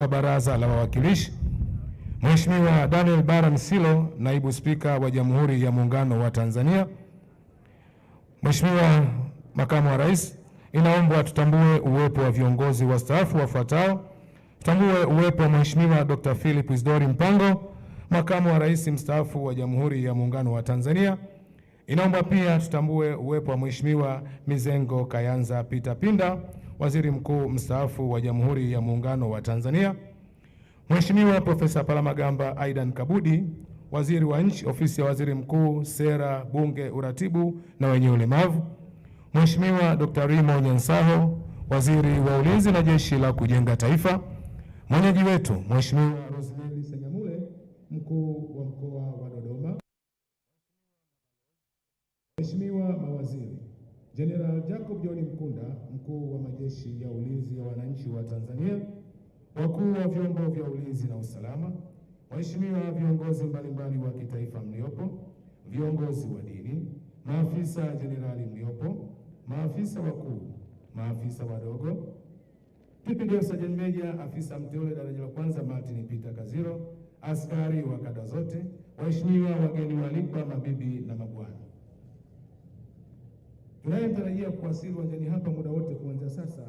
wa Baraza la Wawakilishi, Mheshimiwa Daniel Bara Msilo, Naibu Spika wa Jamhuri ya Muungano wa Tanzania. Mheshimiwa Makamu wa Rais, inaombwa tutambue uwepo wa viongozi wastaafu wafuatao. Tutambue uwepo wa Mheshimiwa Dr. Philip Isdori Mpango, Makamu wa Rais mstaafu wa Jamhuri ya Muungano wa Tanzania. Inaomba pia tutambue uwepo wa Mheshimiwa Mizengo Kayanza Peter Pinda, Waziri Mkuu mstaafu wa Jamhuri ya Muungano wa Tanzania. Mheshimiwa Profesa Palamagamba Aidan Kabudi, Waziri wa Nchi, Ofisi ya Waziri Mkuu, Sera, Bunge, Uratibu na wenye ulemavu. Mheshimiwa Dr. Rimo Nyansaho, Waziri wa Ulinzi na Jeshi la Kujenga Taifa. Mwenyeji wetu Mheshimiwa Rosemary Senyamule, Mkuu wa Mkoa wa Dodoma. Mheshimiwa mawaziri, General Jacob John Mkunda, Mkuu wa Majeshi ya Ulinzi ya Wananchi wa Tanzania, wakuu wa vyombo vya ulinzi na usalama, waheshimiwa viongozi mbalimbali wa kitaifa mliopo, viongozi wa dini, maafisa jenerali mliopo, maafisa wakuu, maafisa wadogo, Brigadier Sergeant Major, afisa mteule daraja la kwanza Martin Peter Kaziro, askari wa kada zote, waheshimiwa wageni waalikwa, mabibi na mabwana. Tunayetarajia kuwasili uwanjani hapa muda wote kuanzia sasa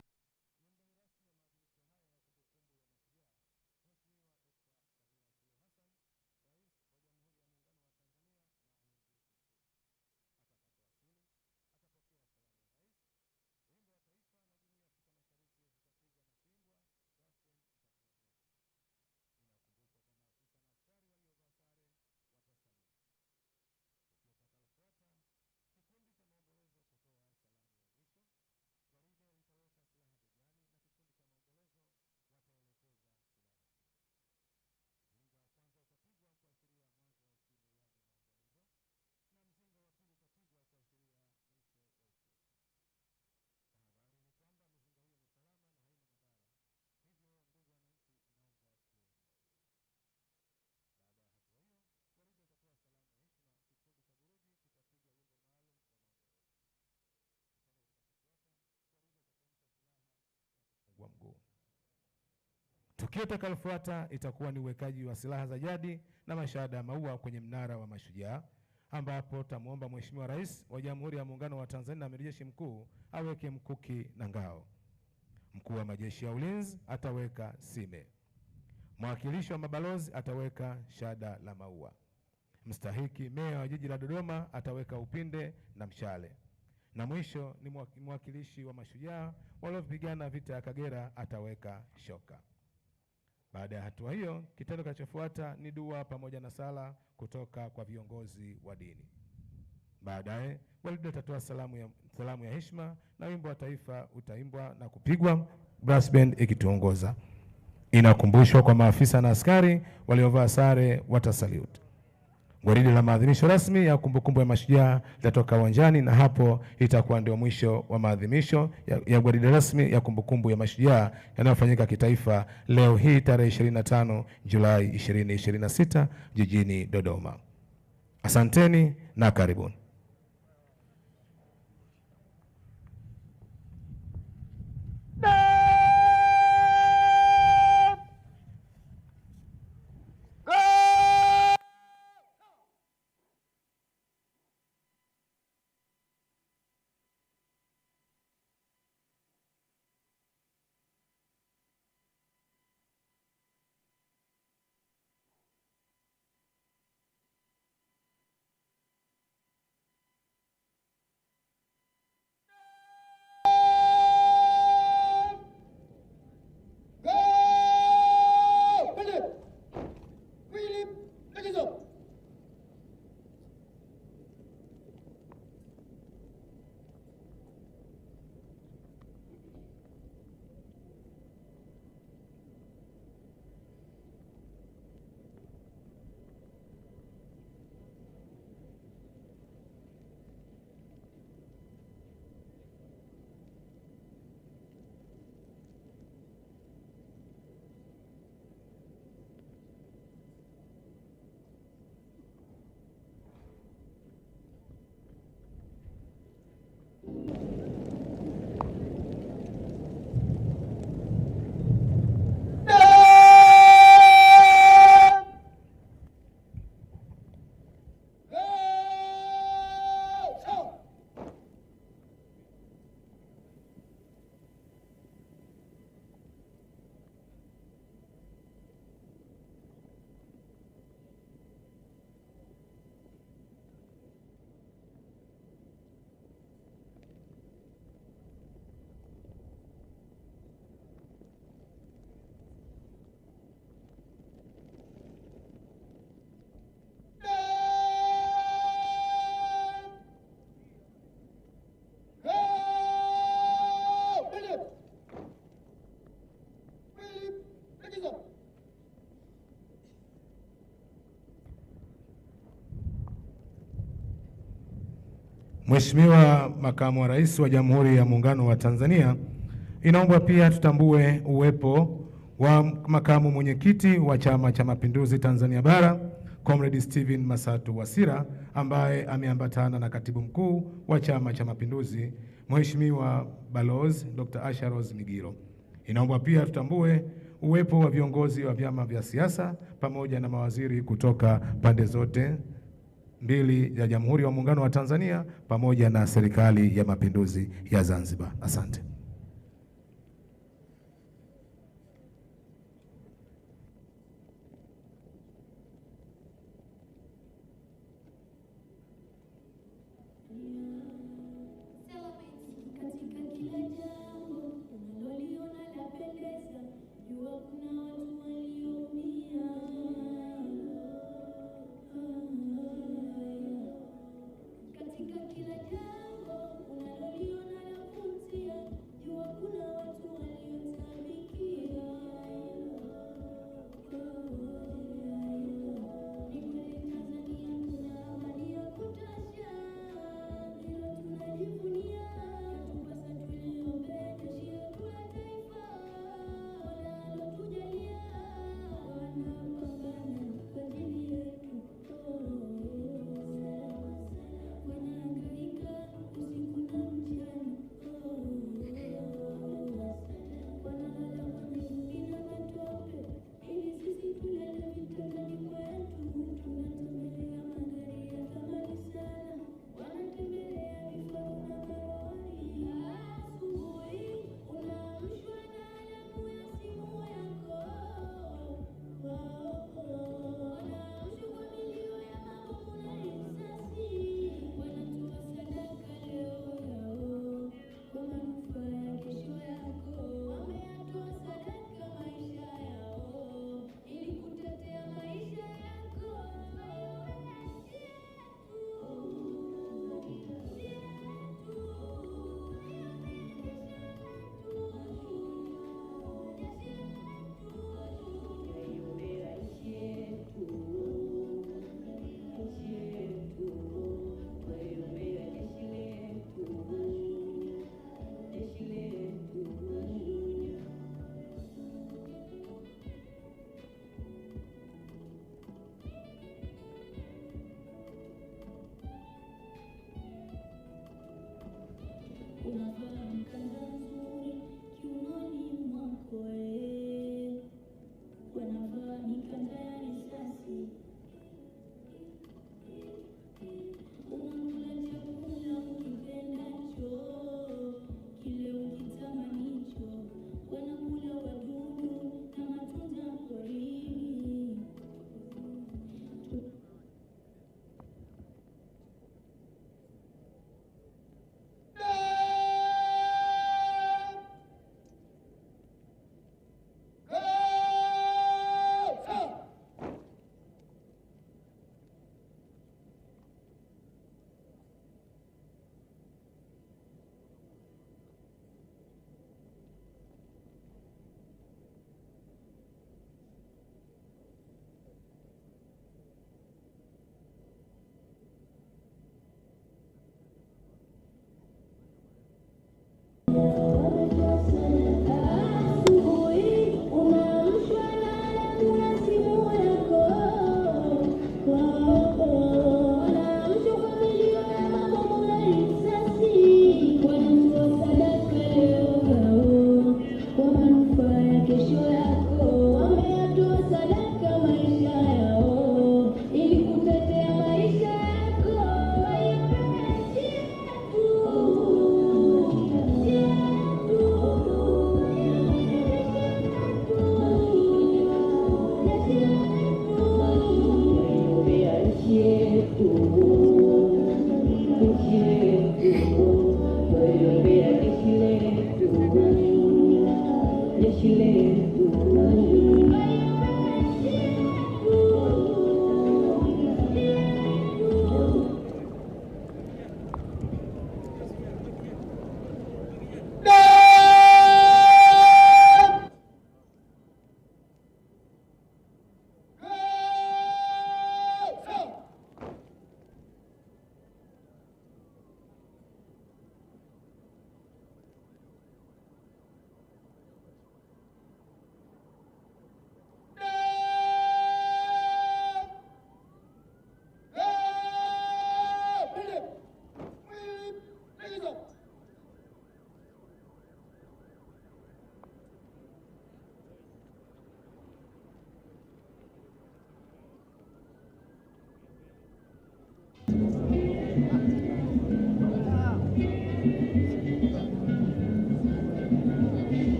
wa mguu. Tukio litakalofuata itakuwa ni uwekaji wa silaha za jadi na mashahada ya maua kwenye mnara wa Mashujaa, ambapo tamuomba Mheshimiwa Rais wa Jamhuri ya Muungano wa Tanzania na Amiri Jeshi Mkuu aweke mkuki na ngao. Mkuu wa Majeshi ya Ulinzi ataweka sime. Mwakilishi wa mabalozi ataweka shada la maua. Mstahiki Meya wa Jiji la Dodoma ataweka upinde na mshale. Na mwisho ni mwakilishi wa mashujaa waliopigana vita ya Kagera ataweka shoka. Baada ya hatua hiyo, kitendo kinachofuata ni dua pamoja na sala kutoka kwa viongozi wa dini. Baadaye gwaride litatoa salamu ya heshima na wimbo wa taifa utaimbwa na kupigwa, brass band ikituongoza. Inakumbushwa kwa maafisa na askari waliovaa sare watasalute. Gwaride la maadhimisho rasmi ya kumbukumbu ya mashujaa litatoka uwanjani, na hapo itakuwa ndio mwisho wa maadhimisho ya gwaride rasmi ya kumbukumbu ya mashujaa yanayofanyika kitaifa leo hii tarehe 25 Julai 2026 jijini Dodoma. Asanteni na karibuni. Mheshimiwa Makamu wa Rais wa Jamhuri ya Muungano wa Tanzania, inaomba pia tutambue uwepo wa Makamu Mwenyekiti wa Chama cha Mapinduzi Tanzania Bara, Comrade Steven Masatu Wasira, ambaye ameambatana na Katibu Mkuu wa Chama cha Mapinduzi, Mheshimiwa Balozi Dr. Asha Rose Migiro. Inaomba pia tutambue uwepo wa viongozi wa vyama vya siasa pamoja na mawaziri kutoka pande zote mbili ya Jamhuri ya Muungano wa Tanzania pamoja na Serikali ya Mapinduzi ya Zanzibar. Asante.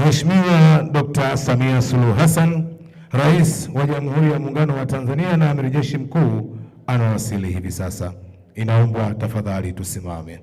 Mheshimiwa Dr. Samia Suluhu Hassan, Rais wa Jamhuri ya Muungano wa Tanzania na Amiri Jeshi Mkuu anawasili hivi sasa. Inaombwa tafadhali tusimame.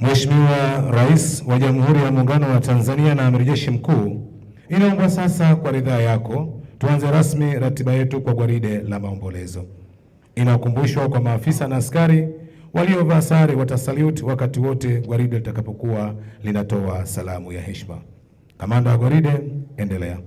Mheshimiwa Rais wa Jamhuri ya Muungano wa Tanzania na Amiri Jeshi Mkuu, inaomba sasa kwa ridhaa yako tuanze rasmi ratiba yetu kwa gwaride la maombolezo. Inakumbushwa kwa maafisa na askari waliovaa sare watasalute wakati wote gwaride litakapokuwa linatoa salamu ya heshima. Kamanda wa gwaride, endelea.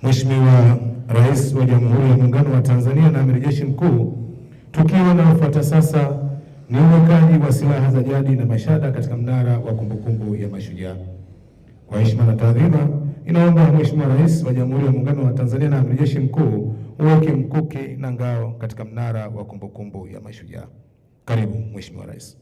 Mheshimiwa Rais wa Jamhuri ya Muungano wa Tanzania na Amiri Jeshi Mkuu, tukio linalofuata sasa ni uwekaji wa silaha za jadi na mashada katika mnara wa kumbukumbu ya Mashujaa. Kwa heshima na taadhima, inaomba Mheshimiwa Rais wa Jamhuri ya Muungano wa Tanzania na Amiri Jeshi Mkuu uweke mkuki na ngao katika mnara wa kumbukumbu ya Mashujaa. Karibu Mheshimiwa Rais.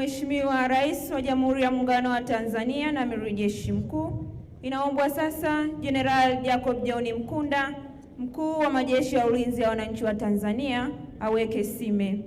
Mheshimiwa Rais wa Jamhuri ya Muungano wa Tanzania na Amiri Jeshi Mkuu, inaombwa sasa Jenerali Jacob John Mkunda, Mkuu wa Majeshi ya Ulinzi ya Wananchi wa Tanzania, aweke sime.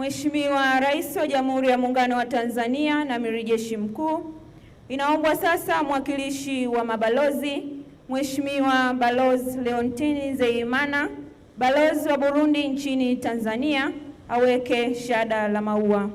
Mheshimiwa Rais wa Jamhuri ya Muungano wa Tanzania na Amiri Jeshi Mkuu, inaombwa sasa mwakilishi wa mabalozi Mheshimiwa Balozi Leontine Nzeyimana, balozi wa Burundi nchini Tanzania, aweke shada la maua.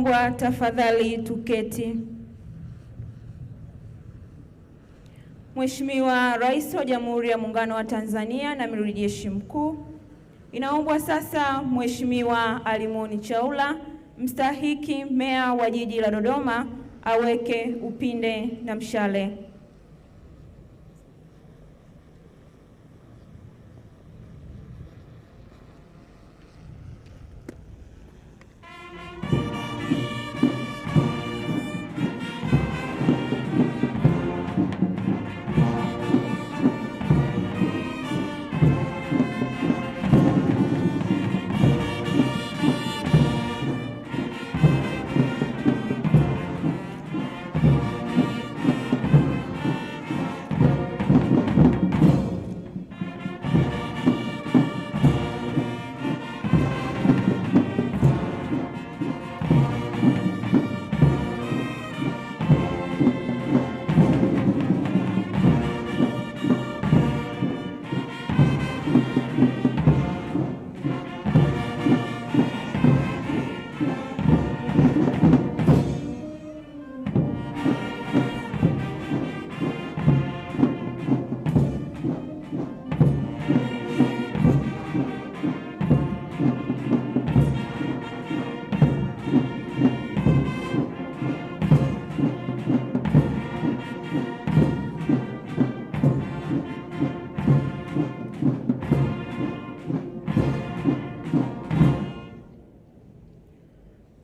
Inaombwa tafadhali tuketi. Mheshimiwa Rais wa Jamhuri ya Muungano wa Tanzania na Amiri Jeshi Mkuu, inaombwa sasa Mheshimiwa Alimoni Chaula, mstahiki Meya wa Jiji la Dodoma, aweke upinde na mshale.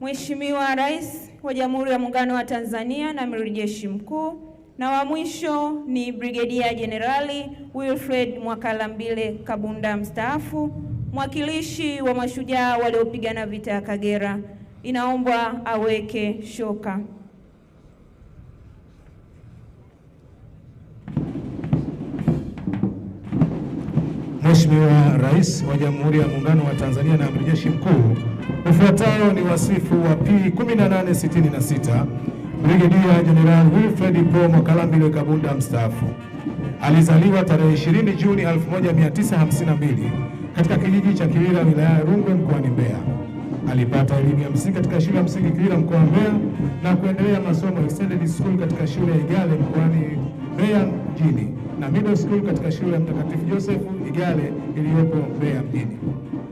Mheshimiwa Rais wa Jamhuri ya Muungano wa Tanzania na Amiri Jeshi Mkuu, na wa mwisho ni Brigedia Jenerali Wilfred Mwakalambile Kabunda mstaafu, mwakilishi wa mashujaa waliopigana vita ya Kagera. Inaombwa aweke shoka. Mheshimiwa Rais wa Jamhuri ya Muungano wa Tanzania na Amiri Jeshi Mkuu, ufuatao ni wasifu wa P1866 Brigedia Jenerali Wilfred Paul Mwakalambile Kabunda mstaafu. Alizaliwa tarehe 20 Juni 1952 katika kijiji cha Kiwira, wilaya ya Rungwe, mkoani Mbeya. Alipata elimu ya msingi katika shule ya msingi Kiwira, mkoa wa Mbeya, na kuendelea masomo extended school katika shule ya Igale mkoani Mbeya mjini na middle school katika shule ya Mtakatifu Joseph Igale iliyopo Mbeya mjini.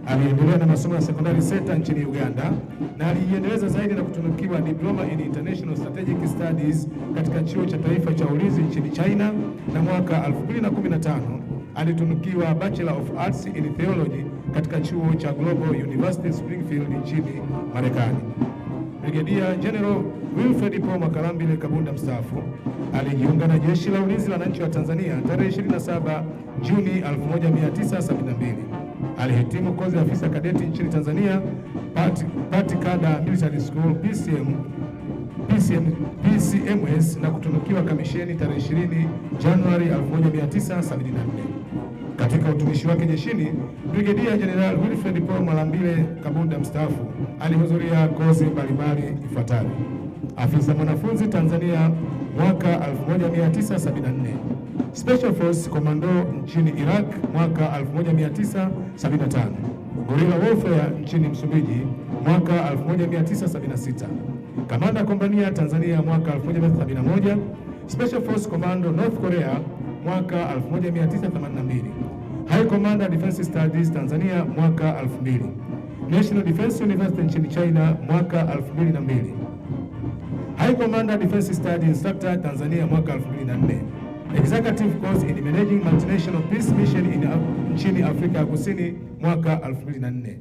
Aliendelea na masomo ya sekondari SETA nchini Uganda na aliendeleza zaidi na kutunukiwa Diploma in International Strategic Studies katika Chuo cha Taifa cha Ulinzi nchini China, na mwaka 2015 alitunukiwa Bachelor of Arts in Theology katika Chuo cha Global University Springfield nchini Marekani. Brigedia General Wilfred Paul Mwakalambile Kabunda mstaafu alijiunga na Jeshi la Ulinzi la Wananchi wa Tanzania tarehe 27 Juni 1972. Alihitimu kozi ya afisa kadeti nchini Tanzania Patikada Military School PCMS na kutunukiwa kamisheni tarehe 20 Januari 1974. Katika utumishi wake jeshini, Brigedia Jenerali Wilfred Paul Mwakalambile Kabunda mstaafu alihudhuria kozi mbalimbali ifuatavyo: afisa mwanafunzi Tanzania mwaka 1974, Special Force Commando nchini Iraq mwaka 1975, Guerrilla Warfare nchini Msumbiji mwaka 1976, Kamanda Kompania Tanzania mwaka 1971, Special Force Commando North Korea mwaka 1982, High Commander Defense Studies Tanzania mwaka 2000, National Defense University nchini China mwaka 2002, High Commander Defense Studies Instructor Tanzania mwaka 2004, Executive Course in Managing Multinational Peace Mission nchini Afrika ya Kusini mwaka 2004,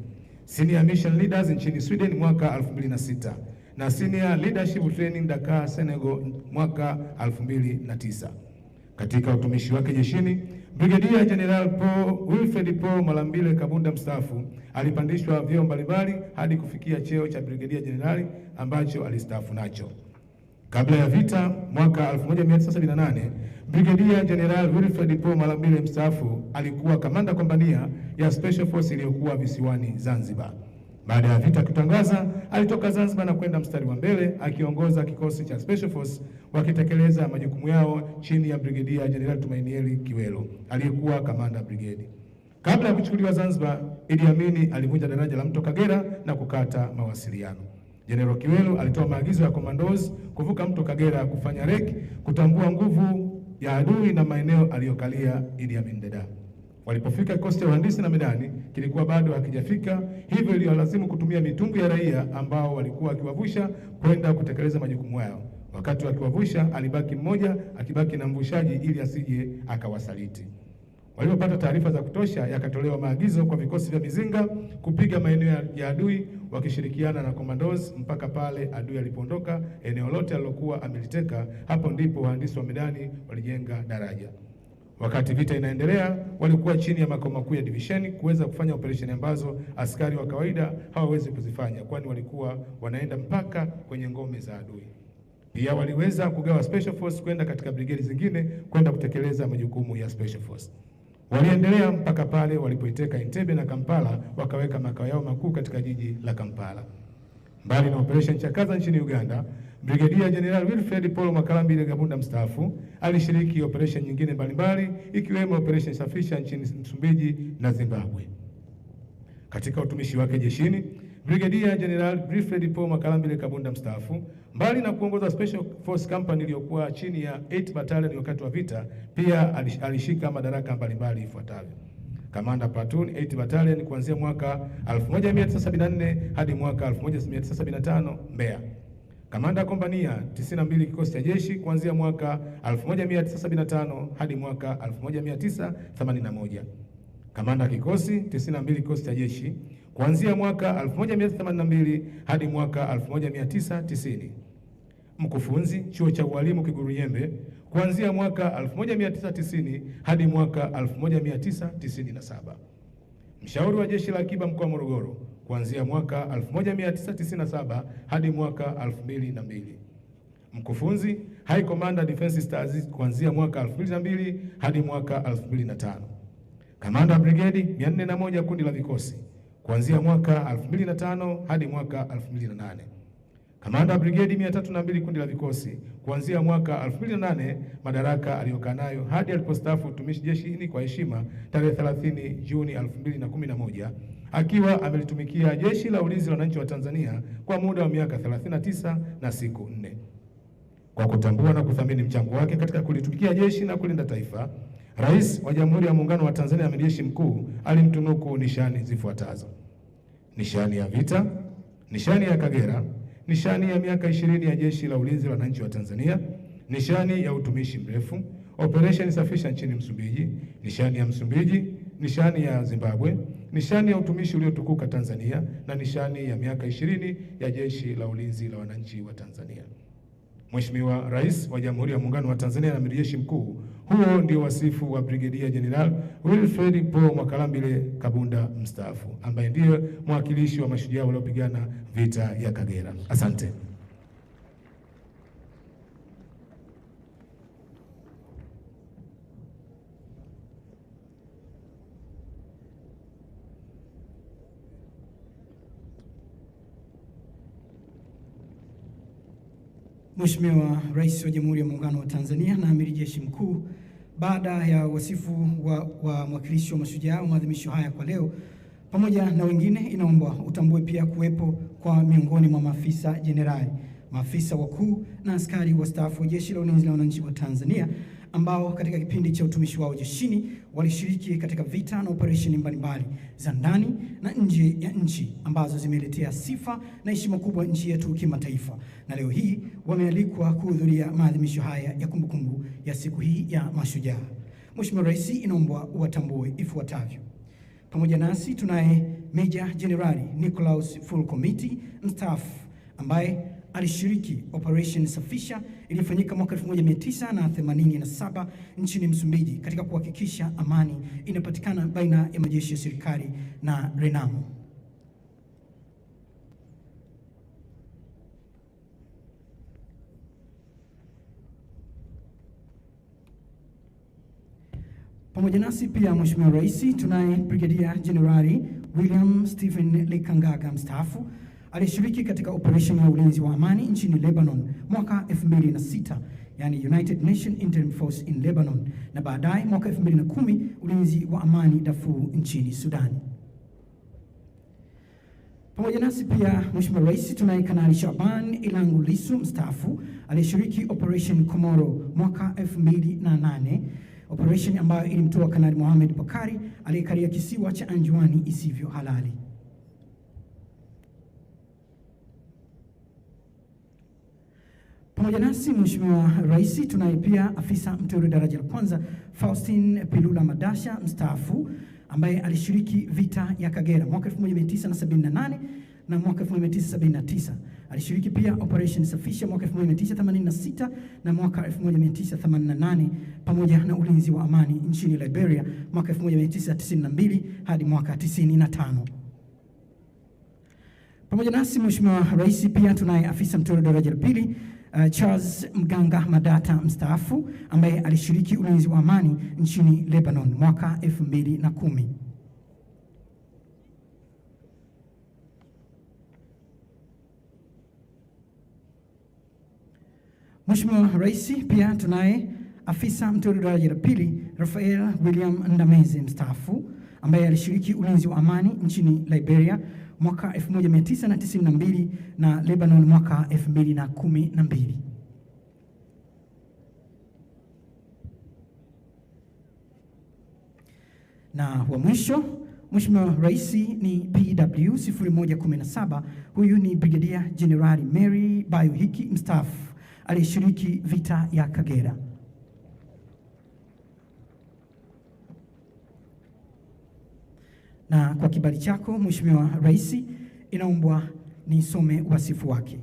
Senior Mission Leaders nchini Sweden mwaka 2006 na Senior Leadership Training Dakar, Senegal mwaka 2009. Katika utumishi wake jeshini, Brigedia General Wilfred Paul Mwakalambile Kabunda mstaafu alipandishwa vyeo mbalimbali hadi kufikia cheo cha Brigedia Jenerali ambacho alistaafu nacho. Kabla ya vita mwaka 1978, Brigedia General Wilfred Paul Mwakalambile mstaafu alikuwa kamanda kompania ya Special Force iliyokuwa visiwani Zanzibar. Baada ya vita kutangaza, alitoka Zanzibar na kwenda mstari wa mbele akiongoza kikosi cha Special Force wakitekeleza majukumu yao chini ya Brigedia Jenerali Tumainieli Kiwelo aliyekuwa kamanda brigade. Kabla ya kuchukuliwa Zanzibar, Idi Amin alivunja daraja la Mto Kagera na kukata mawasiliano. General Kiwelu alitoa maagizo ya commandos kuvuka mto Kagera kufanya reki, kutambua nguvu ya adui na maeneo aliyokalia Idi Amin Dada. Walipofika, kikosi cha uhandisi na medani kilikuwa bado hakijafika, hivyo iliwalazimu kutumia mitumbwi ya raia ambao walikuwa wakiwavusha kwenda kutekeleza majukumu yao. Wakati wakiwavusha, alibaki mmoja akibaki na mvushaji ili asije akawasaliti. Walipopata taarifa za kutosha, yakatolewa maagizo kwa vikosi vya mizinga kupiga maeneo ya adui wakishirikiana na commandos mpaka pale adui alipoondoka eneo lote alilokuwa ameliteka. Hapo ndipo wahandisi wa medani walijenga daraja. Wakati vita inaendelea, walikuwa chini ya makao makuu ya divisheni kuweza kufanya operesheni ambazo askari wa kawaida hawawezi kuzifanya, kwani walikuwa wanaenda mpaka kwenye ngome za adui. Pia waliweza kugawa special force kwenda katika brigedi zingine kwenda kutekeleza majukumu ya special force. Waliendelea mpaka pale walipoiteka Entebbe na Kampala, wakaweka makao yao makuu katika jiji la Kampala. Mbali na operation Chakaza nchini Uganda, Brigedia General Wilfred Paul Makalambile Kabunda mstaafu alishiriki operation nyingine mbalimbali ikiwemo operation Safisha nchini Msumbiji na Zimbabwe. Katika utumishi wake jeshini, Brigedia General Wilfred Paul Makalambile Kabunda mstaafu, mbali na kuongoza Special Force Company iliyokuwa chini ya 8 Battalion wakati wa vita, pia alishika madaraka mbalimbali ifuatavyo: Kamanda Platoon 8 Battalion kuanzia mwaka 1974 hadi mwaka 1975 Mbeya. Kamanda Kompania 92 kikosi cha jeshi kuanzia mwaka 1975 hadi mwaka 1981. Kamanda kikosi 92 kikosi cha jeshi kuanzia mwaka 1982 hadi mwaka 1990. Mkufunzi chuo cha ualimu Kiguruyembe kuanzia mwaka 1990 hadi mwaka 1997. Mshauri wa jeshi la akiba mkoa wa Morogoro kuanzia mwaka 1997 hadi mwaka 2002. Mkufunzi High Commander Defense Stars kuanzia mwaka 2002 hadi mwaka 2005. Kamanda Brigade 401 kundi la vikosi kuanzia mwaka 2005 hadi mwaka 2008. Kamanda Brigade 302 kundi la vikosi kuanzia mwaka 2008, madaraka aliyokaa nayo hadi alipostaafu utumishi jeshini kwa heshima tarehe 30 Juni 2011, akiwa amelitumikia Jeshi la Ulinzi la Wananchi wa Tanzania kwa muda wa miaka 39 na siku 4. Kwa kutambua na kuthamini mchango wake katika kulitumikia jeshi na kulinda taifa, Rais wa Jamhuri ya Muungano wa Tanzania Amiri Jeshi Mkuu alimtunuku nishani zifuatazo: nishani ya vita, nishani ya Kagera, nishani ya miaka 20 ya Jeshi la Ulinzi la Wananchi wa Tanzania, nishani ya utumishi mrefu, operation Safisha nchini Msumbiji, nishani ya Msumbiji, nishani ya Zimbabwe, nishani ya utumishi uliotukuka Tanzania na nishani ya miaka 20 ya Jeshi la Ulinzi la Wananchi wa Tanzania. Mheshimiwa Rais wa Jamhuri ya Muungano wa Tanzania na Amiri Jeshi Mkuu, huo ndio wasifu wa Brigedia General Wilfred Paul Makalambile Kabunda mstaafu, ambaye ndiye mwakilishi wa mashujaa waliopigana vita ya Kagera. Asante. Mheshimiwa Rais wa Jamhuri ya Muungano wa Tanzania na Amiri Jeshi Mkuu, baada ya wasifu wa mwakilishi wa mashujaa wa maadhimisho haya kwa leo, pamoja na wengine, inaomba utambue pia kuwepo kwa miongoni mwa maafisa jenerali, maafisa wakuu na askari wastaafu wa Jeshi la Ulinzi la Wananchi wa Tanzania ambao katika kipindi cha utumishi wao jeshini walishiriki katika vita na operesheni mbalimbali za ndani na nje ya nchi ambazo zimeletea sifa na heshima kubwa nchi yetu kimataifa, na leo hii wamealikwa kuhudhuria maadhimisho haya ya kumbukumbu ya siku hii ya mashujaa. Mheshimiwa Rais, inaomba uwatambue ifuatavyo. Pamoja nasi tunaye Meja Jenerali Nicholas Full Committee mstaafu ambaye alishiriki operation Safisha iliyofanyika mwaka 1987 nchini Msumbiji katika kuhakikisha amani inapatikana baina ya majeshi ya serikali na Renamo. Pamoja nasi pia Mheshimiwa Rais, tunaye Brigedia Jenerali William Stephen Likangaga mstaafu alishiriki katika operation ya ulinzi wa amani nchini Lebanon mwaka 2006, yani United Nations Interim Force in Lebanon, na baadaye mwaka 2010 ulinzi wa amani Darfur nchini Sudan. Pamoja nasi pia Mheshimiwa Rais tunaye Kanali Shaban Ilangu Lissu mstaafu aliyeshiriki Operation Komoro mwaka 2008, operation ambayo ilimtoa Kanali Mohamed Bakari aliyekalia kisiwa cha Anjuani isivyo halali. Pamoja nasi Mheshimiwa Rais tunaye pia afisa mteule daraja la kwanza Faustin Pilula Madasha mstaafu ambaye alishiriki vita ya Kagera mwaka 1978 na mwaka 1979. Alishiriki pia Operation Safisha mwaka 1986 na mwaka 1988 pamoja na ulinzi wa amani nchini Liberia mwaka 1992 hadi mwaka 95. Pamoja nasi Mheshimiwa Rais pia tunaye afisa mteule daraja la pili Charles Mganga Madata mstaafu ambaye alishiriki ulinzi wa amani nchini Lebanon mwaka 2010. Mheshimiwa Rais pia tunaye afisa mteule daraja la pili Rafael William Ndameze mstaafu ambaye alishiriki ulinzi wa amani nchini Liberia mwaka 1992 na Lebanon mwaka 2012. Na wa mwisho Mheshimiwa Rais ni PW 0117. Huyu ni Brigadier General Mary Bayuhiki mstaafu aliyeshiriki vita ya Kagera. Na kwa kibali chako Mheshimiwa Rais, inaombwa nisome wasifu wake.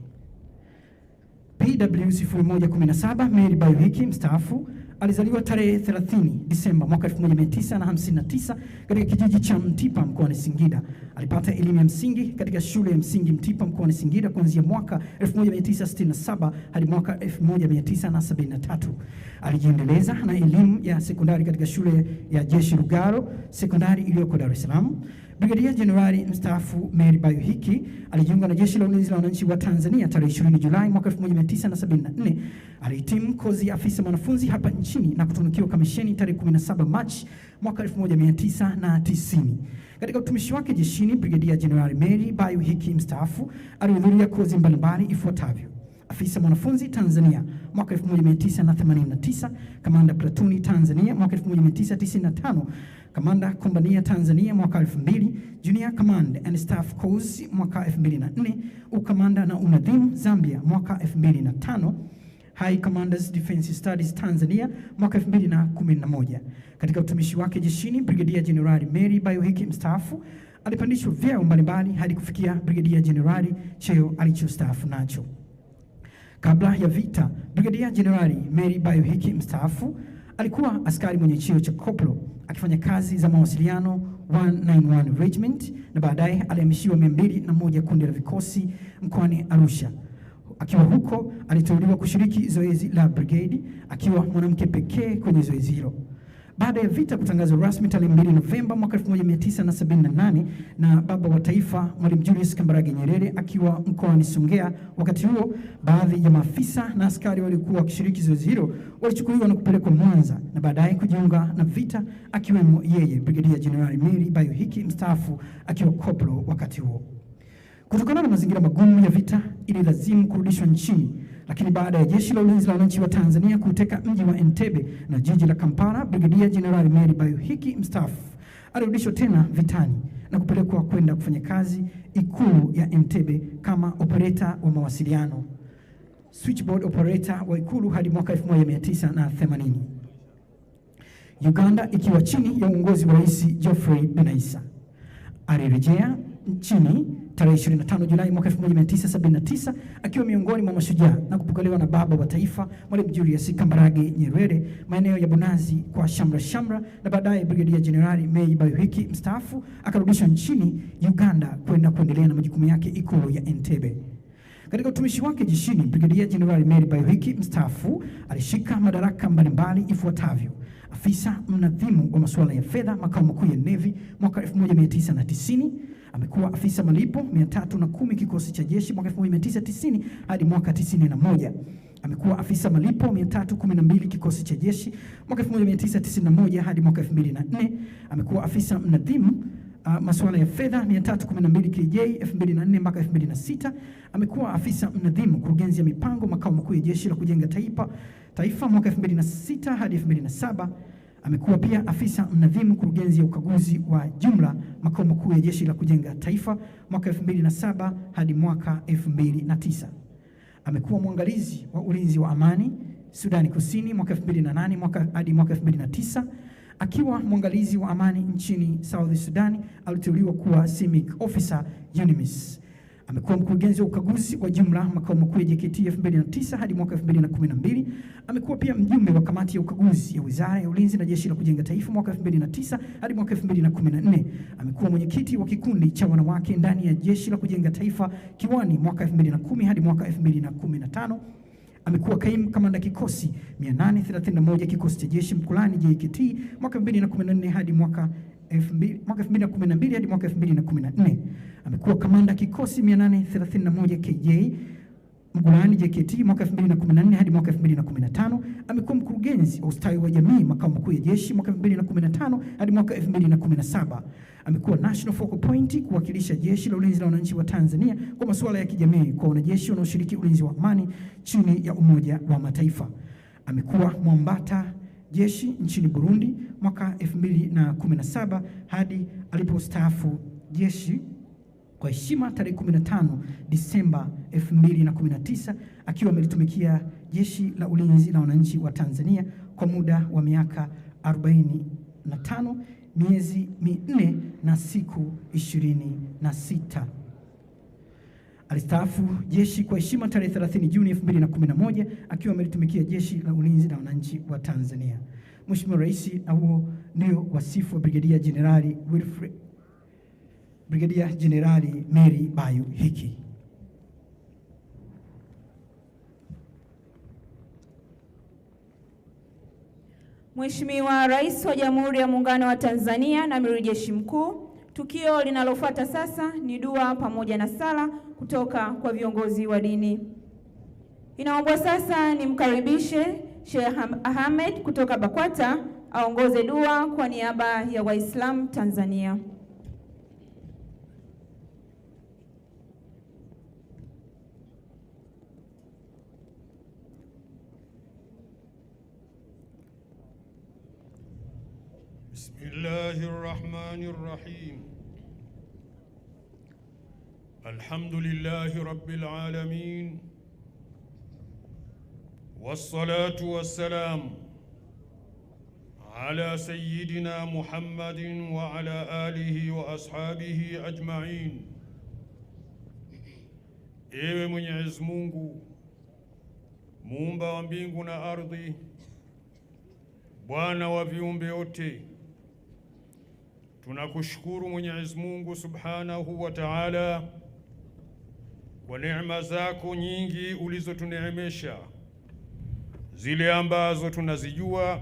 PW 0117 Mary Bayuhiki mstaafu alizaliwa tarehe 30 Disemba mwaka 1959 katika kijiji cha Mtipa mkoani Singida. Alipata elimu ya msingi katika shule ya msingi Mtipa mkoani Singida kuanzia mwaka 1967 hadi mwaka 1973. Alijiendeleza na elimu ya sekondari katika shule ya Jeshi Lugalo sekondari iliyoko Dar es Salaam. Brigadier Jenerali mstaafu Mary Bayuhiki alijiunga na Jeshi la Ulinzi la Wananchi wa Tanzania tarehe 20 Julai mwaka 1974. Alihitimu kozi ya afisa mwanafunzi hapa nchini na kutunukiwa kamisheni tarehe 17 Machi mwaka 1990. Katika utumishi wake jeshini, Brigadier Jenerali Mary Bayuhiki mstaafu alihudhuria kozi mbalimbali ifuatavyo: afisa mwanafunzi Tanzania mwaka 1989, kamanda platuni Tanzania mwaka 1995, kamanda kompania Tanzania mwaka 2000, junior command and staff course mwaka 2004, ukamanda na unadhimu Zambia mwaka 2005, High Commanders Defense Studies Tanzania mwaka 2011. Katika utumishi wake jeshini, Brigadier General Mary Bayuhiki mstaafu alipandishwa vyeo mbalimbali hadi kufikia Brigadier General, cheo alichostaafu nacho. Kabla ya vita, Brigadier General Mary Bayuhiki mstaafu alikuwa askari mwenye cheo cha koplo akifanya kazi za mawasiliano 191 Regiment na baadaye alihamishiwa 201 kundi la vikosi mkoani Arusha. Akiwa huko aliteuliwa kushiriki zoezi la brigade akiwa mwanamke pekee kwenye zoezi hilo. Baada ya vita kutangazwa rasmi tarehe 2 Novemba mwaka 1978 na baba wa taifa Mwalimu Julius Kambarage Nyerere akiwa mkoani Songea, wakati huo baadhi ya maafisa na askari waliokuwa wakishiriki zoezi hilo walichukuliwa na kupelekwa Mwanza na baadaye kujiunga na vita, akiwemo yeye Brigadier General Mary Bayuhiki mstaafu akiwa koplo wakati huo. Kutokana na mazingira magumu ya vita, ililazimu kurudishwa nchini, lakini baada ya Jeshi la Ulinzi la Wananchi wa Tanzania kuteka mji wa Entebbe na jiji la Kampala, Brigadier General Mary Bayuhiki mstaafu alirudishwa tena vitani na kupelekwa kwenda kufanya kazi Ikulu ya Entebbe kama operator wa mawasiliano, switchboard operator wa Ikulu hadi mwaka 1980. Uganda ikiwa chini ya uongozi wa Rais Geoffrey Benaissa. Alirejea nchini tarehe 25 Julai mwaka 1979 akiwa miongoni mwa mashujaa na kupokelewa na baba wa taifa Mwalimu Julius Kambarage Nyerere maeneo ya Bunazi kwa shamra na baadaye Brigadier General Mary Bayuhiki mstaafu akarudishwa nchini Uganda kwenda kuendelea na majukumu yake Ikulu ya Entebbe. Katika utumishi wake jeshini, Brigadier General Mary Bayuhiki mstaafu alishika madaraka mbalimbali ifuatavyo: afisa mnadhimu wa masuala ya fedha makao makuu ya Navy mwaka 1990. Amekuwa afisa malipo 310 kikosi cha jeshi mwaka 1990 hadi mwaka 91. Amekuwa afisa malipo 312 kikosi cha jeshi mwaka 1991 hadi mwaka 2004. Amekuwa afisa mnadhimu masuala ya fedha 312 KJ 2004 mpaka 2006. Amekuwa afisa mnadhimu kurugenzi ya mipango makao makuu ya Jeshi la Kujenga Taifa mwaka 2006 hadi 2007. Amekuwa pia afisa mnadhimu kurugenzi ya ukaguzi wa jumla makao makuu ya Jeshi la Kujenga Taifa mwaka 2007 hadi mwaka 2009. Amekuwa mwangalizi wa ulinzi wa amani Sudani Kusini mwaka 2008 hadi mwaka 2009. Akiwa mwangalizi wa amani nchini South Sudan, aliteuliwa kuwa CIMIC Officer UNMISS. Amekuwa mkurugenzi wa ukaguzi wa jumla makao makuu ya JKT 2009 hadi mwaka 2012. Amekuwa pia mjumbe wa kamati ya ukaguzi ya Wizara ya Ulinzi na Jeshi la Kujenga Taifa mwaka 2009 hadi mwaka 2014. Amekuwa mwenyekiti wa kikundi cha wanawake ndani ya Jeshi la Kujenga Taifa Kiwani mwaka 2010 hadi mwaka 2015. Amekuwa kaimu kamanda kikosi 831 kikosi cha jeshi Mkulani JKT mwaka 2014 hadi mwaka 2012 hadi mwaka 2014. Amekuwa kamanda kikosi 831 KJ Mkulani JKT mwaka 2014 hadi mwaka 2015. Amekuwa mkurugenzi wa ustawi wa jamii makao makuu ya jeshi mwaka 2015 hadi mwaka 2017. Amekuwa National Focal Point kuwakilisha Jeshi la Ulinzi la Wananchi wa Tanzania kwa masuala ya kijamii kwa wanajeshi wanaoshiriki ulinzi wa amani chini ya Umoja wa Mataifa. Amekuwa mwambata jeshi nchini Burundi mwaka 2017 hadi alipostaafu jeshi kwa heshima tarehe 15 Disemba 2019, akiwa amelitumikia Jeshi la Ulinzi la Wananchi wa Tanzania kwa muda wa miaka 45, miezi 4 na siku 26. Alistaafu jeshi kwa heshima tarehe 30 Juni 2011 akiwa amelitumikia Jeshi la Ulinzi la Wananchi wa Tanzania. Mheshimiwa Rais, na huo ndio wasifu wa Brigadia Jenerali Mary Bayu Hiki. Mheshimiwa Rais wa Jamhuri ya Muungano wa Tanzania na Amiri Jeshi Mkuu, tukio linalofuata sasa ni dua pamoja na sala kutoka kwa viongozi wa dini. Inaombwa sasa nimkaribishe Sheikh Ahmed kutoka BAKWATA aongoze dua kwa niaba ya Waislamu Tanzania. Bismillahirrahmanirrahim. Alhamdulillahi Rabbil alamin. Wassalatu wassalam ala sayyidina Muhammadin wa ala alihi wa ashabihi ajma'in. Ewe Mwenyezi Mungu, muumba wa mbingu na ardhi, Bwana wa viumbe wote, tunakushukuru Mwenyezi Mungu Subhanahu wa Ta'ala kwa neema zako nyingi ulizotuneemesha, zile ambazo tunazijua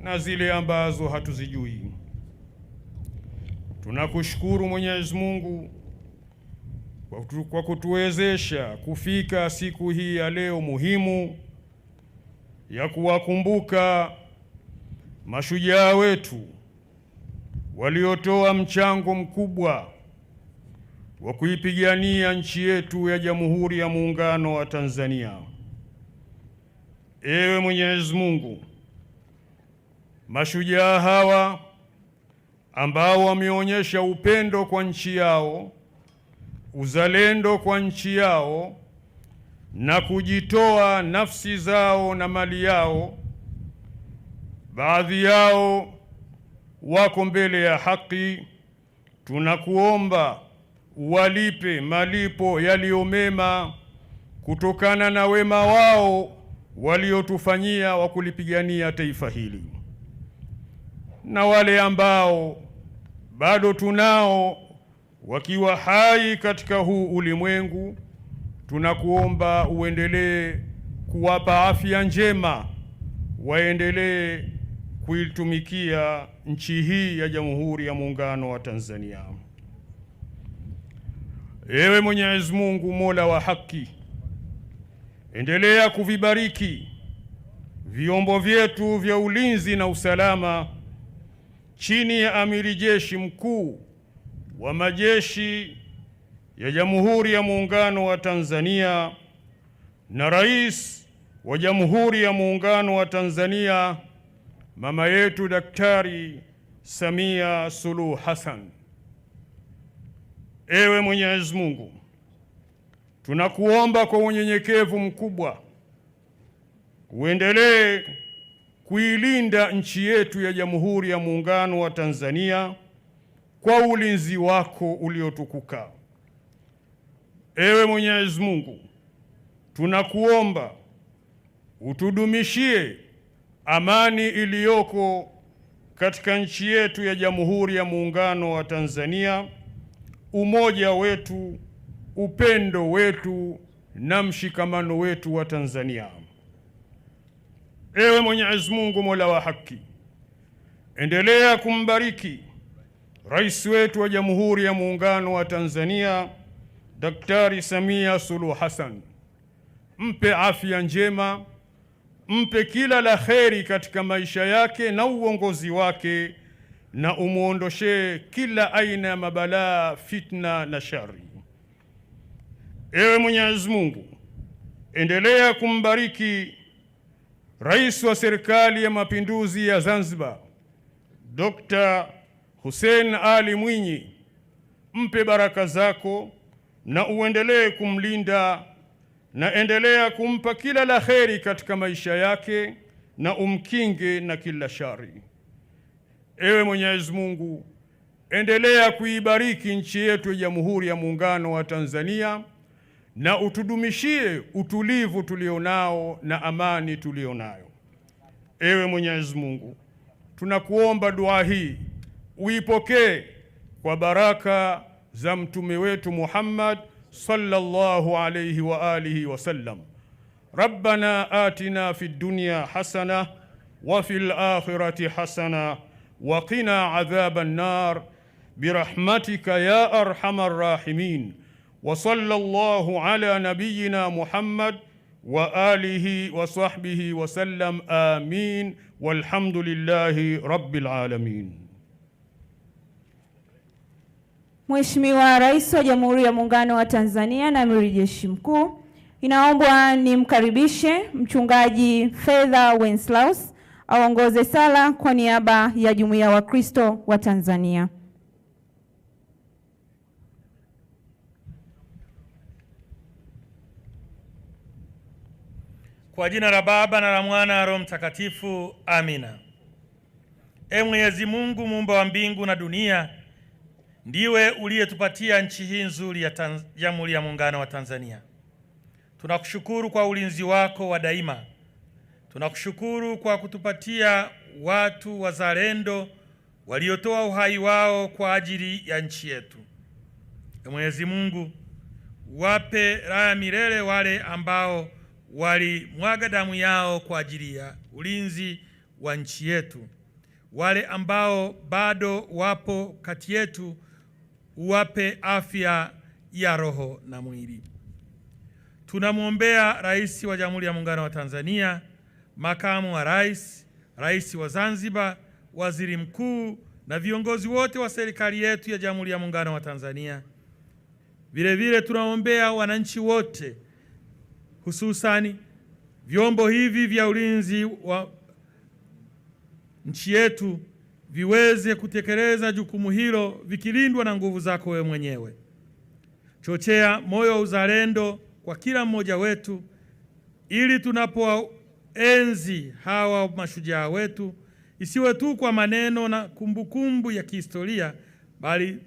na zile ambazo hatuzijui. Tunakushukuru Mwenyezi Mungu kwa kutuwezesha kufika siku hii ya leo muhimu ya kuwakumbuka mashujaa wetu waliotoa mchango mkubwa wa kuipigania nchi yetu ya Jamhuri ya Muungano wa Tanzania. Ewe Mwenyezi Mungu, mashujaa hawa ambao wameonyesha upendo kwa nchi yao, uzalendo kwa nchi yao na kujitoa nafsi zao na mali yao, baadhi yao wako mbele ya haki, tunakuomba walipe malipo yaliyomema kutokana na wema wao waliotufanyia wa kulipigania taifa hili. Na wale ambao bado tunao wakiwa hai katika huu ulimwengu, tunakuomba uendelee kuwapa afya njema, waendelee kuitumikia nchi hii ya Jamhuri ya Muungano wa Tanzania. Ewe Mwenyezi Mungu, Mola wa haki, endelea kuvibariki vyombo vyetu vya ulinzi na usalama chini ya Amiri Jeshi Mkuu wa Majeshi ya Jamhuri ya Muungano wa Tanzania na Rais wa Jamhuri ya Muungano wa Tanzania mama yetu Daktari Samia Suluhu Hassan. Ewe Mwenyezi Mungu, tunakuomba kwa unyenyekevu mkubwa uendelee kuilinda nchi yetu ya Jamhuri ya Muungano wa Tanzania kwa ulinzi wako uliotukuka. Ewe Mwenyezi Mungu, tunakuomba utudumishie amani iliyoko katika nchi yetu ya Jamhuri ya Muungano wa Tanzania, umoja wetu, upendo wetu na mshikamano wetu wa Tanzania. Ewe Mwenyezi Mungu Mola wa haki, endelea kumbariki Rais wetu wa Jamhuri ya Muungano wa Tanzania Daktari Samia Suluhu Hassan. Mpe afya njema, mpe kila la kheri katika maisha yake na uongozi wake, na umuondoshee kila aina ya mabalaa, fitna na shari. Ewe Mwenyezi Mungu, endelea kumbariki Rais wa Serikali ya Mapinduzi ya Zanzibar Dr. Hussein Ali Mwinyi. Mpe baraka zako na uendelee kumlinda, na endelea kumpa kila la kheri katika maisha yake na umkinge na kila shari. Ewe Mwenyezi Mungu, endelea kuibariki nchi yetu ya Jamhuri ya Muungano wa Tanzania na utudumishie utulivu tulionao na amani tulionayo. Ewe Mwenyezi Mungu, tunakuomba dua hii uipokee kwa baraka za mtume wetu Muhammad sallallahu alayhi wa alihi wasallam. Rabbana atina fid dunya hasana wa fil akhirati hasana wa qina adhaban nar birahmatika ya arhamar rahimin. Wa sallallahu ala nabiyyina Muhammad wa alihi wa sahbihi wa sallam. Amin walhamdulillahi rabbil alamin. Mheshimiwa Rais wa Jamhuri ya Muungano wa Tanzania na Amiri Jeshi Mkuu, inaombwa nimkaribishe Mchungaji Fedha Wenslaus aongoze sala kwa niaba ya Jumuiya ya Wakristo wa Tanzania. Kwa jina la Baba na la Mwana na Roho Mtakatifu, amina. Ee Mwenyezi Mungu, muumba wa mbingu na dunia, ndiwe uliyetupatia nchi hii nzuri ya Jamhuri ya Muungano wa Tanzania. Tunakushukuru kwa ulinzi wako wa daima. Tunakushukuru kwa kutupatia watu wazalendo waliotoa uhai wao kwa ajili ya nchi yetu. Ee Mwenyezi Mungu, wape raha milele wale ambao walimwaga damu yao kwa ajili ya ulinzi wa nchi yetu. Wale ambao bado wapo kati yetu, uwape afya ya roho na mwili. Tunamwombea Rais wa Jamhuri ya Muungano wa Tanzania, Makamu wa Rais, Rais wa Zanzibar, Waziri Mkuu na viongozi wote wa serikali yetu ya Jamhuri ya Muungano wa Tanzania. Vile vile tunaombea wananchi wote, hususani vyombo hivi vya ulinzi wa nchi yetu viweze kutekeleza jukumu hilo vikilindwa na nguvu zako wewe mwenyewe. Chochea moyo wa uzalendo kwa kila mmoja wetu, ili tunapoenzi hawa mashujaa wetu isiwe tu kwa maneno na kumbukumbu ya kihistoria, bali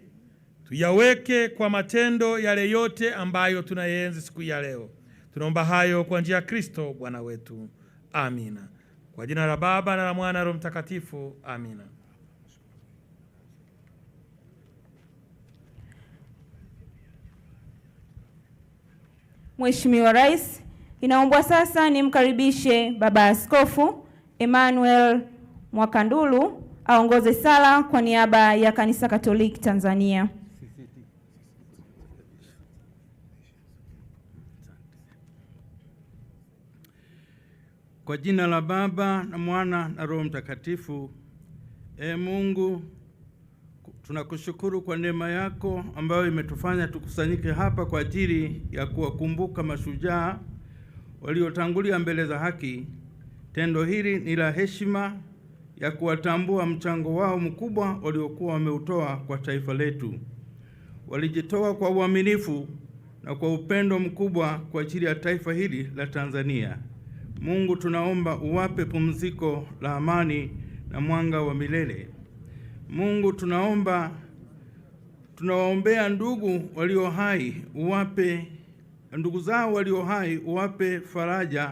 tuyaweke kwa matendo yale yote ambayo tunayenzi siku ya leo. Tunaomba hayo kwa njia ya Kristo Bwana wetu. Amina. Kwa jina la Baba na la Mwana na Roho Mtakatifu. Amina. Mheshimiwa Rais, inaombwa sasa nimkaribishe Baba Askofu Emmanuel Mwakandulu aongoze sala kwa niaba ya Kanisa Katoliki Tanzania. Kwa jina la Baba na Mwana na Roho Mtakatifu. Mungu, tunakushukuru kwa neema yako ambayo imetufanya tukusanyike hapa kwa ajili ya kuwakumbuka mashujaa waliotangulia mbele za haki. Tendo hili ni la heshima ya kuwatambua mchango wao mkubwa waliokuwa wameutoa kwa taifa letu. Walijitoa kwa uaminifu na kwa upendo mkubwa kwa ajili ya taifa hili la Tanzania. Mungu, tunaomba uwape pumziko la amani na mwanga wa milele. Mungu, tunawaombea ndugu walio hai, ndugu zao walio hai, uwape faraja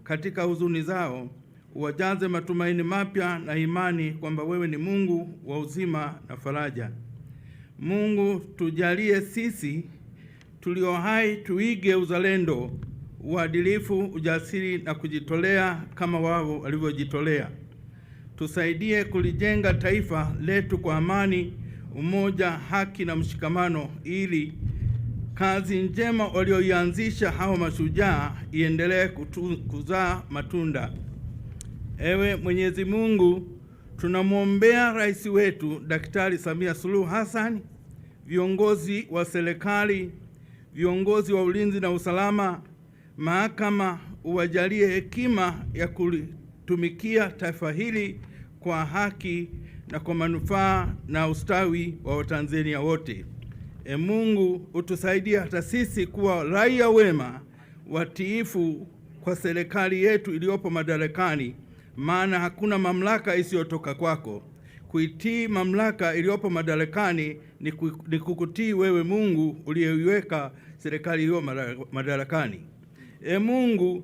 katika huzuni zao, uwajaze matumaini mapya na imani kwamba wewe ni Mungu wa uzima na faraja. Mungu, tujalie sisi tulio hai tuige uzalendo, uadilifu, ujasiri na kujitolea kama wao walivyojitolea. Tusaidie kulijenga taifa letu kwa amani, umoja, haki na mshikamano, ili kazi njema walioianzisha hao mashujaa iendelee kuzaa matunda. Ewe Mwenyezi Mungu, tunamwombea rais wetu Daktari Samia Suluhu Hassan, viongozi wa serikali, viongozi wa ulinzi na usalama, mahakama, uwajalie hekima ya kulitumikia taifa hili kwa haki na kwa manufaa na ustawi wa Watanzania wote. Mungu, utusaidie hata sisi kuwa raia wema, watiifu kwa serikali yetu iliyopo madarakani, maana hakuna mamlaka isiyotoka kwako. Kuitii mamlaka iliyopo madarakani ni kukutii wewe Mungu uliyeiweka serikali hiyo madarakani. Mungu,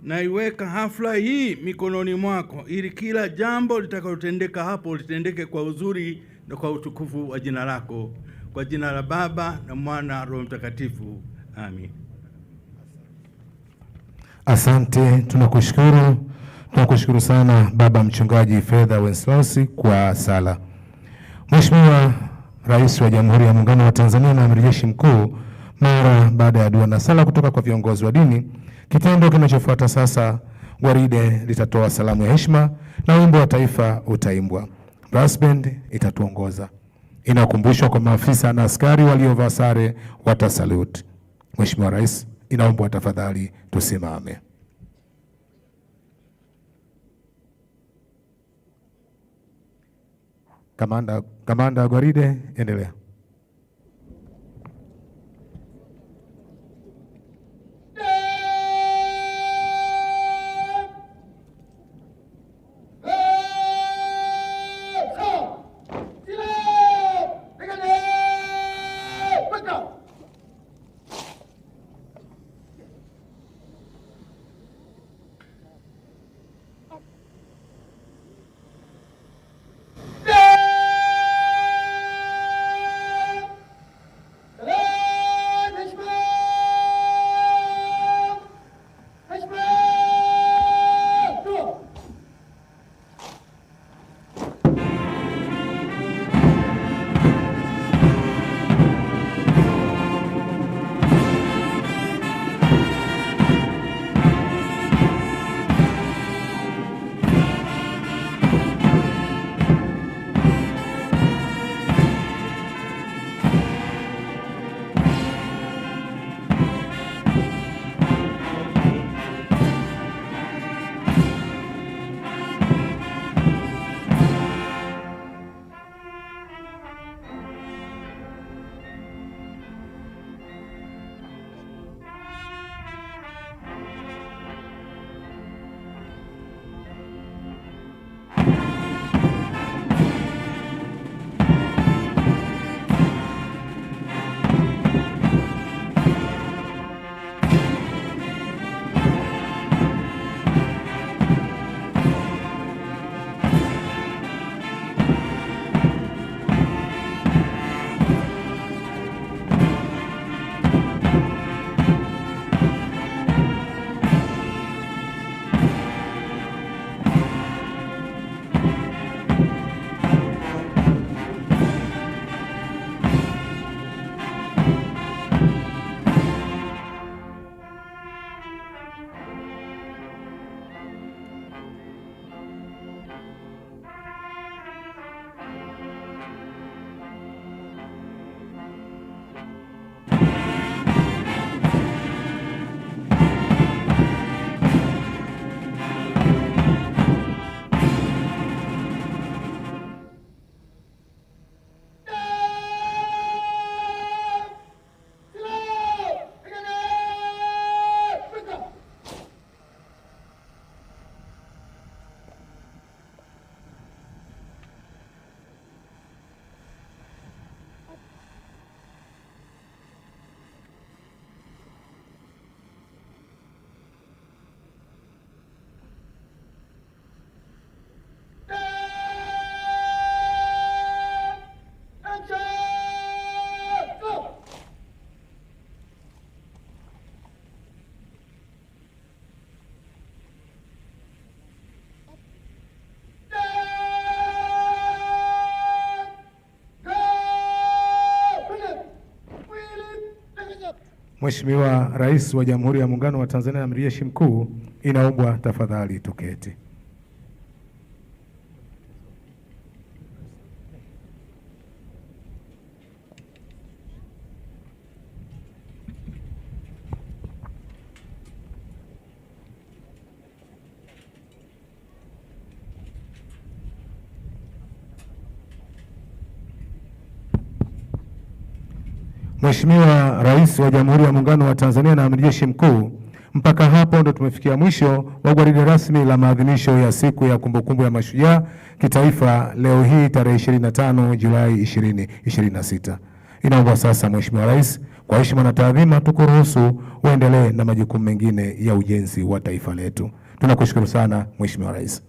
naiweka hafla hii mikononi mwako, ili kila jambo litakalotendeka hapo litendeke kwa uzuri na kwa utukufu wa jina lako. Kwa jina la Baba na Mwana Roho Mtakatifu. Amin. Asante, tunakushukuru sana Baba Mchungaji Fedha Wenslausi kwa sala. Mheshimiwa Rais wa Jamhuri ya Muungano wa Tanzania na Amiri Jeshi Mkuu, mara baada ya dua na sala kutoka kwa viongozi wa dini, kitendo kinachofuata sasa, gwaride litatoa salamu ya heshima na wimbo wa taifa utaimbwa. Brass band itatuongoza. Inakumbushwa kwa maafisa na askari waliovaa sare watasalute. Mheshimiwa Rais, inaomba tafadhali tusimame. Kamanda gwaride, endelea. Mheshimiwa Rais wa Jamhuri ya Muungano wa Tanzania na Amiri Jeshi Mkuu, inaombwa tafadhali tuketi. Mheshimiwa Rais wa Jamhuri ya Muungano wa Tanzania na Amiri Jeshi Mkuu, mpaka hapo ndo tumefikia mwisho wa gwaride rasmi la maadhimisho ya siku ya kumbukumbu ya mashujaa kitaifa leo hii tarehe 25 Julai 2026. Inaomba sasa Mheshimiwa Rais, kwa heshima na taadhima, tukuruhusu uendelee na majukumu mengine ya ujenzi wa taifa letu. Tunakushukuru sana Mheshimiwa Rais.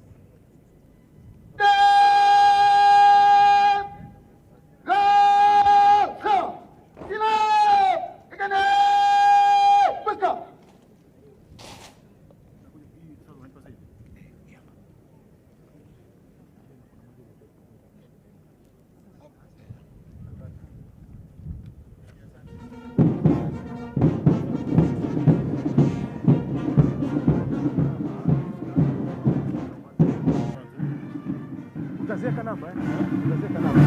Utaziweka namba, utaziweka namba.